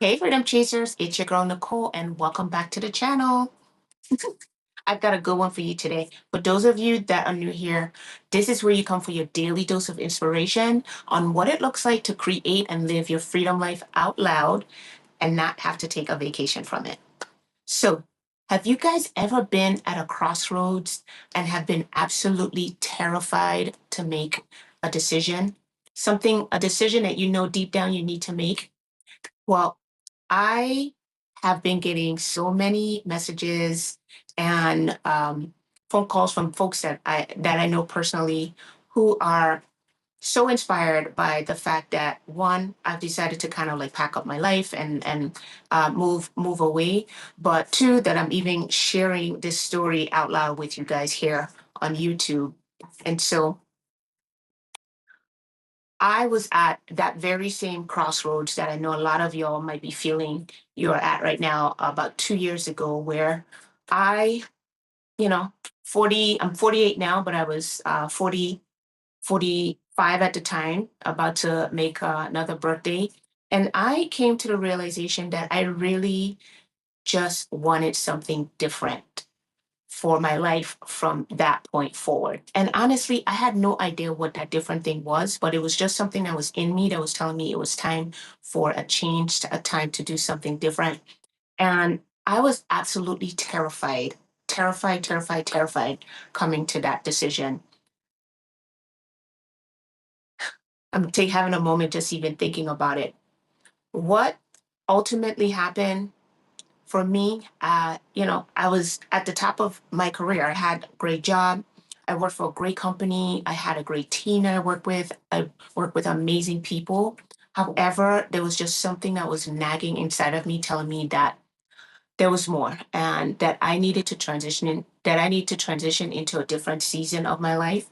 Hey, Freedom Chasers, it's your girl Nicole, and welcome back to the channel. I've got a good one for you today. For those of you that are new here, this is where you come for your daily dose of inspiration on what it looks like to create and live your freedom life out loud and not have to take a vacation from it. So, have you guys ever been at a crossroads and have been absolutely terrified to make a decision? A decision that you know deep down you need to make? Well, I have been getting so many messages and phone calls from folks that I know personally who are so inspired by the fact that one, I've decided to kind of like pack up my life and move away, but two, that I'm even sharing this story out loud with you guys here on YouTube. And so I was at that very same crossroads that I know a lot of y'all might be feeling you're at right now about 2 years ago, where I, you know, 40, I'm 48 now, but I was 40, 45 at the time, about to make another birthday. And I came to the realization that I really just wanted something different for my life from that point forward. And honestly, I had no idea what that different thing was, but it was just something that was in me that was telling me it was time for a change, a time to do something different. And I was absolutely terrified, terrified, terrified, terrified coming to that decision. Having a moment just even thinking about it. What ultimately happened for me, I was at the top of my career. I had a great job. I worked for a great company. I had a great team that I worked with. I worked with amazing people. However, there was just something that was nagging inside of me, telling me that there was more and that I need to transition into a different season of my life.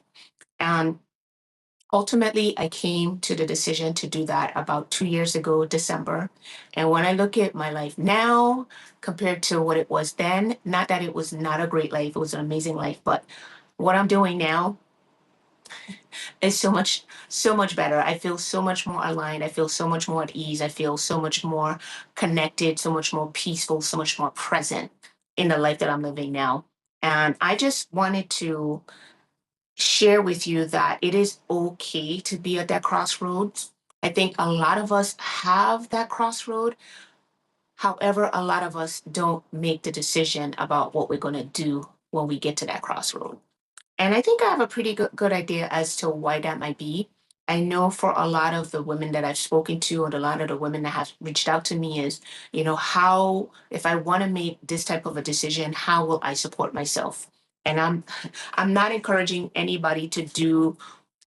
And ultimately, I came to the decision to do that about 2 years ago, December. And when I look at my life now compared to what it was then, not that it was not a great life, it was an amazing life, but what I'm doing now is so much better. I feel so much more aligned. I feel so much more at ease. I feel so much more connected, so much more peaceful, so much more present in the life that I'm living now. And I just wanted to share with you that it is okay to be at that crossroads. I think a lot of us have that crossroad. However, a lot of us don't make the decision about what we're going to do when we get to that crossroad. And I think I have a pretty good idea as to why that might be. I know for a lot of the women that I've spoken to, and a lot of the women that have reached out to me, is, how, if I want to make this type of a decision, how will I support myself? And I'm not encouraging anybody to do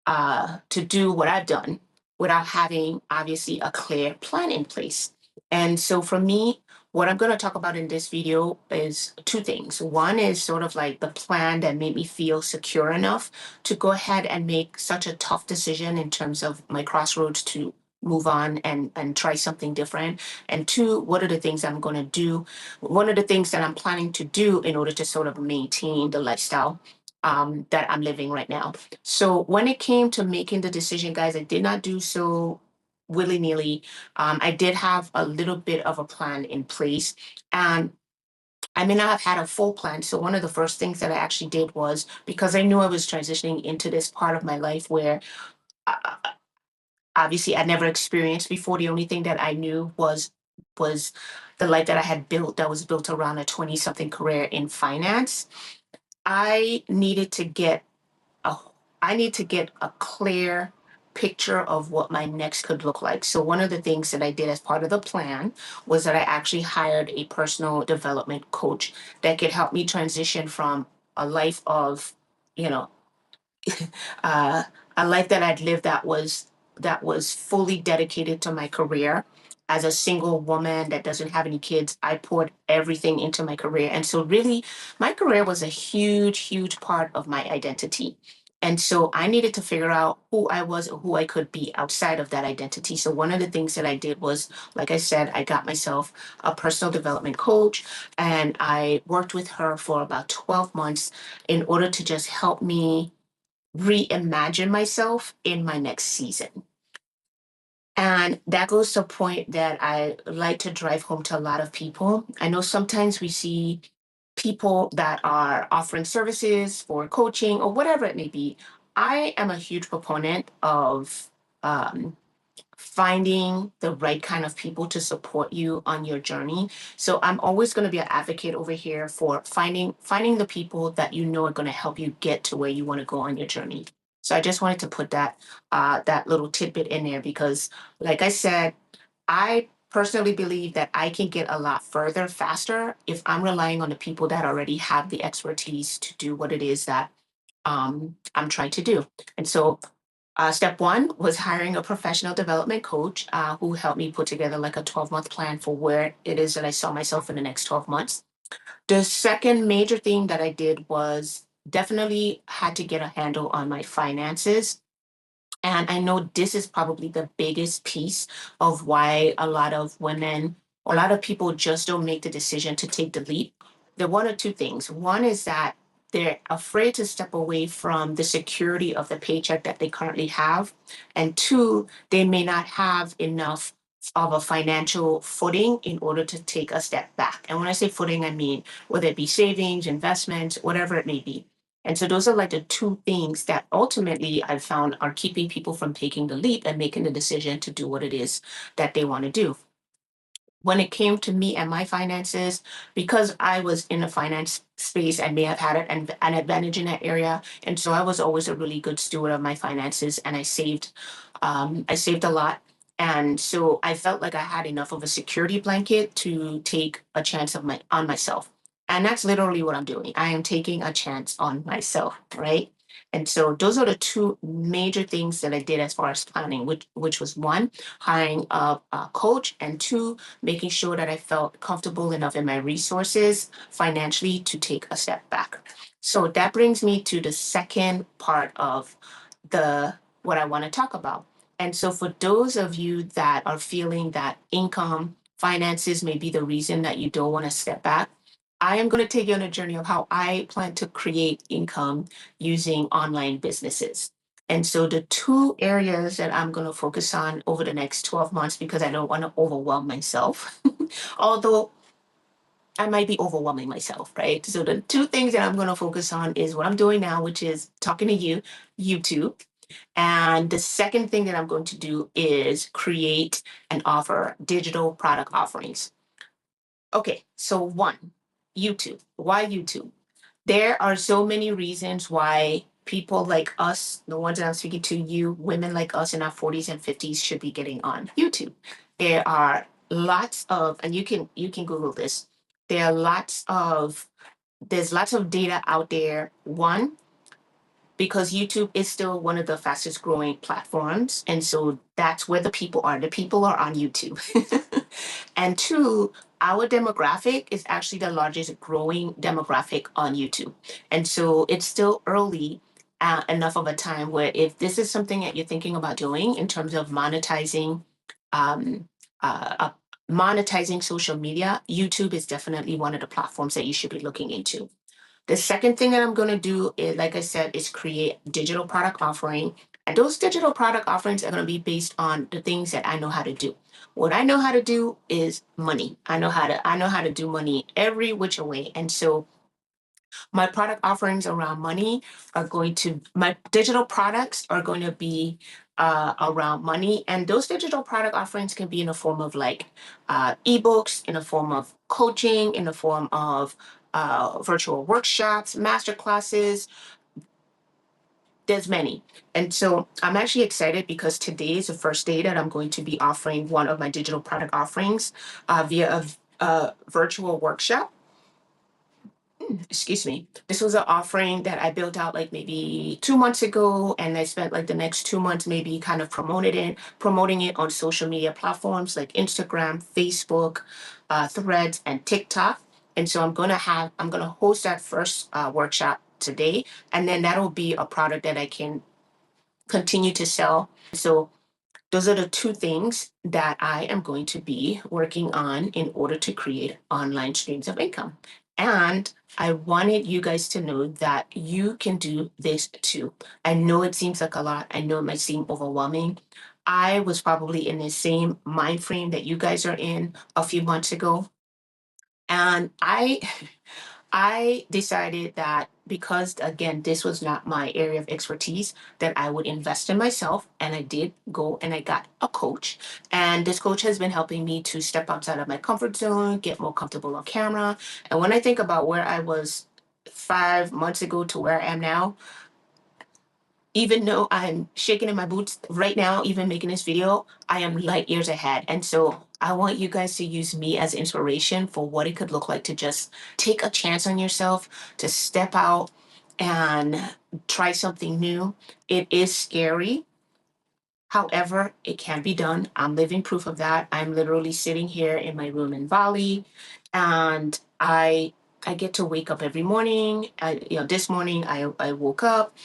what I've done without having obviously a clear plan in place. And so for me, what I'm going to talk about in this video is two things. One is sort of like the plan that made me feel secure enough to go ahead and make such a tough decision in terms of my crossroads to move on and try something different. And two, what are the things I'm going to do? One of the things that I'm planning to do in order to sort of maintain the lifestyle that I'm living right now. So when it came to making the decision, guys, I did not do so willy-nilly. I did have a little bit of a plan in place. And I may not have had a full plan. So one of the first things that I actually did was, because I knew I was transitioning into this part of my life where obviously I never experienced before. The only thing that I knew was the life that I had built, that was built around a 20 something career in finance. I needed to get a I need to get a clear picture of what my next could look like. So one of the things that I did as part of the plan was that I actually hired a personal development coach that could help me transition from a life of, you know, uh, a life that I'd lived that was fully dedicated to my career. As a single woman that doesn't have any kids, I poured everything into my career. And so, really, my career was a huge, huge part of my identity. And so, I needed to figure out who I was and who I could be outside of that identity. So, one of the things that I did was, like I said, I got myself a personal development coach and I worked with her for about 12 months in order to just help me reimagine myself in my next season. And that goes to a point that I like to drive home to a lot of people. I know sometimes we see people that are offering services for coaching or whatever it may be. I am a huge proponent of um, finding the right kind of people to support you on your journey. So I'm always going to be an advocate over here for finding the people that you know are going to help you get to where you want to go on your journey. So I just wanted to put that little tidbit in there because, like I said, I personally believe that I can get a lot further faster if I'm relying on the people that already have the expertise to do what it is that I'm trying to do. And so step one was hiring a professional development coach who helped me put together like a 12-month plan for where it is that I saw myself in the next 12 months. The second major thing that I did was definitely had to get a handle on my finances. And I know this is probably the biggest piece of why a lot of women, a lot of people just don't make the decision to take the leap. There are one or two things. One is that they're afraid to step away from the security of the paycheck that they currently have. And two, they may not have enough of a financial footing in order to take a step back. And when I say footing, I mean whether it be savings, investments, whatever it may be. And so those are like the two things that ultimately I've found are keeping people from taking the leap and making the decision to do what it is that they want to do. When it came to me and my finances, because I was in a finance space, I may have had an advantage in that area. And so I was always a really good steward of my finances and I saved a lot. And so I felt like I had enough of a security blanket to take a chance on myself. And that's literally what I'm doing. I am taking a chance on myself, right? And so those are the two major things that I did as far as planning, which was one, hiring a coach, and two, making sure that I felt comfortable enough in my resources financially to take a step back. So that brings me to the second part of the what I want to talk about. And so for those of you that are feeling that income, finances may be the reason that you don't want to step back, I am going to take you on a journey of how I plan to create income using online businesses. And so the two areas that I'm going to focus on over the next 12 months, because I don't want to overwhelm myself, although I might be overwhelming myself, right? So the two things that I'm going to focus on is what I'm doing now, which is talking to you, YouTube. And the second thing that I'm going to do is create and offer digital product offerings. Okay, so one, YouTube. Why YouTube? There are so many reasons why people like us, the ones that I'm speaking to, you, women like us in our 40s and 50s, should be getting on YouTube. There are lots of, and you can Google this. There are there's lots of data out there. One, because YouTube is still one of the fastest growing platforms. And so that's where the people are. The people are on YouTube. And two, our demographic is actually the largest growing demographic on YouTube. And so it's still early enough of a time where if this is something that you're thinking about doing in terms of um, uh, monetizing social media, YouTube is definitely one of the platforms that you should be looking into. The second thing that I'm going to do is, like I said, is create digital product offering. And those digital product offerings are going to be based on the things that I know how to do. What I know how to do is money. I know how to do money every which way. And so my product offerings around money my digital products are going to be around money. And those digital product offerings can be in the form of like ebooks, in the form of coaching, in the form of virtual workshops, master classes. There's many. And so I'm actually excited because today is the first day that I'm going to be offering one of my digital product offerings via a virtual workshop. Excuse me. This was an offering that I built out like maybe 2 months ago, and I spent like the next 2 months maybe kind of promoting it on social media platforms like Instagram, Facebook, Threads, and TikTok. And so I'm gonna host that first workshop today, and then that'll be a product that I can continue to sell. So those are the two things that I am going to be working on in order to create online streams of income. And I wanted you guys to know that you can do this too. I know it seems like a lot. I know it might seem overwhelming. I was probably in the same mind frame that you guys are in a few months ago. And I decided that because again this was not my area of expertise, that I would invest in myself, and I did go and I got a coach, and this coach has been helping me to step outside of my comfort zone, get more comfortable on camera. And when I think about where I was 5 months ago to where I am now, even though I'm shaking in my boots right now, even making this video, I am light years ahead. And so I want you guys to use me as inspiration for what it could look like to just take a chance on yourself, to step out and try something new. It is scary. However, it can be done. I'm living proof of that. I'm literally sitting here in my room in Bali, and I get to wake up every morning. This morning I woke up,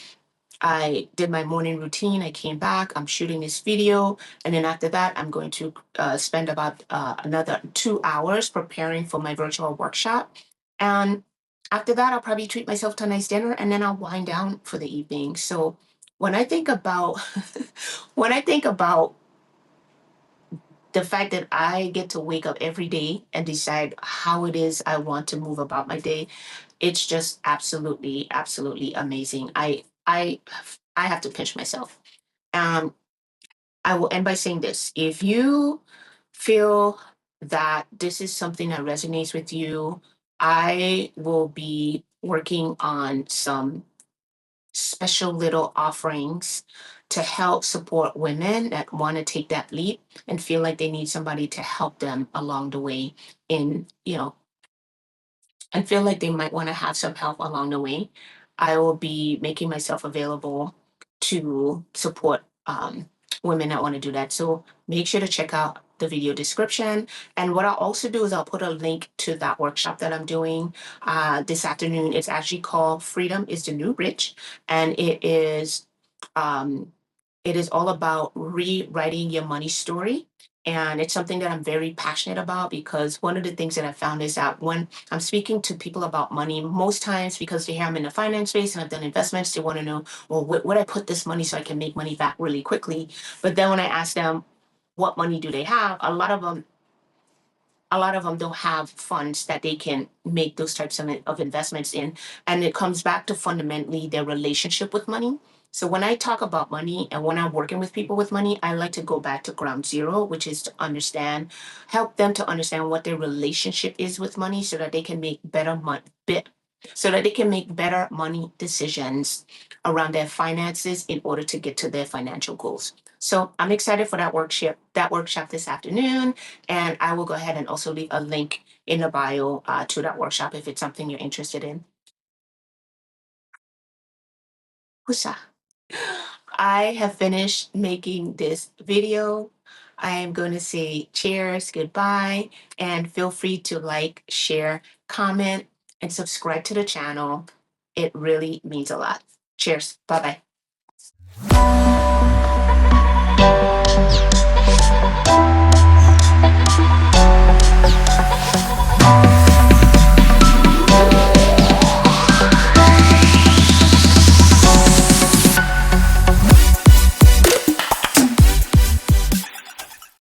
I did my morning routine. I came back. I'm shooting this video. And then after that, I'm going to spend about another 2 hours preparing for my virtual workshop. And after that, I'll probably treat myself to a nice dinner, and then I'll wind down for the evening. So when I think about when I think about the fact that I get to wake up every day and decide how it is I want to move about my day, it's just absolutely, absolutely amazing. I have to pinch myself. Um, I will end by saying this. If you feel that this is something that resonates with you, I will be working on some special little offerings to help support women that want to take that leap and feel like they need somebody to help them along the way in, and feel like they might want to have some help along the way. I will be making myself available to support women that want to do that. So make sure to check out the video description. And what I'll also do is I'll put a link to that workshop that I'm doing this afternoon. It's actually called Freedom is the New Rich. And um, it is all about rewriting your money story. And it's something that I'm very passionate about, because one of the things that I found is that when I'm speaking to people about money, most times because they hear I'm in the finance space and I've done investments, they want to know, well, would I put this money so I can make money back really quickly? But then when I ask them what money do they have, a lot of them don't have funds that they can make those types of investments in. And it comes back to fundamentally their relationship with money. So when I talk about money and when I'm working with people with money, I like to go back to ground zero, which is to help them to understand what their relationship is with money, so that they can make better money decisions around their finances in order to get to their financial goals. So I'm excited for that workshop this afternoon. And I will go ahead and also leave a link in the bio to that workshop if it's something you're interested in. Husa. I have finished making this video. I am going to say cheers, goodbye, and feel free to like, share, comment, and subscribe to the channel. It really means a lot. Cheers. Bye bye.